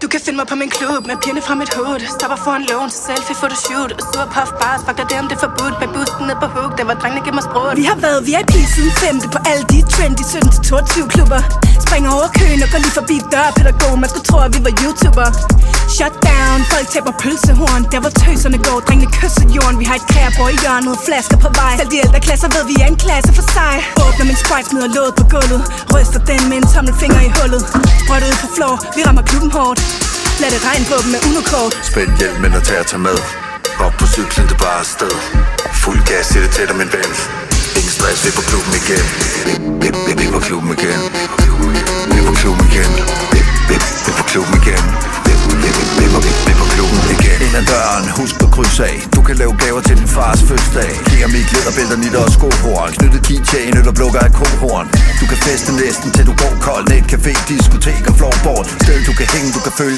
Du kan finde mig på min klub med pigerne fra mit hood. Stopper foran lån til selfie photoshoot. Og sur puff bars, fuck dig det om det er forbudt. Bag bussen ned på hook, der var drengene giv mig sprut. Vi har været VIP siden 5. på alle de trendy 17-22 klubber. Springer over køen og går lige forbi dørpædagog. Man skulle tro at vi var YouTuber. Shut down, folk taber pølsehorn. Der hvor tøserne går, drengene kysser jorden. Vi har et kærebord i hjørnet, flasker på vej. Selv de ældre klasser ved vi er en klasse for sig. Åbner min Sprite, smider låget på gulvet. Ryster den med en tommelfinger i hullet. Sprøjter ud på floor, vi rammer klubben hårdt. Lad det regne på dem med unokort. Spænd hjelmen og tag at tage med. Op på cyklen, det er bare afsted. Fuld gas, sig det til dig, min ven. Ingen stress, vi er på klubben igen. Vi er på klubben igen. Vi er på klubben igen. Vi er på klubben igen. Vi er på klubben igen. Ind ad døren, husk på kryds af. Du kan lave gaver til din fars fødselsdag. Keramik, læderbælter, nitter og skohorn. Knyttet keychain eller plukker af kohorn. Du kan feste næsten til du går kold. Net, café, diskotek og floorboard. Sted du kan hænge, du kan føle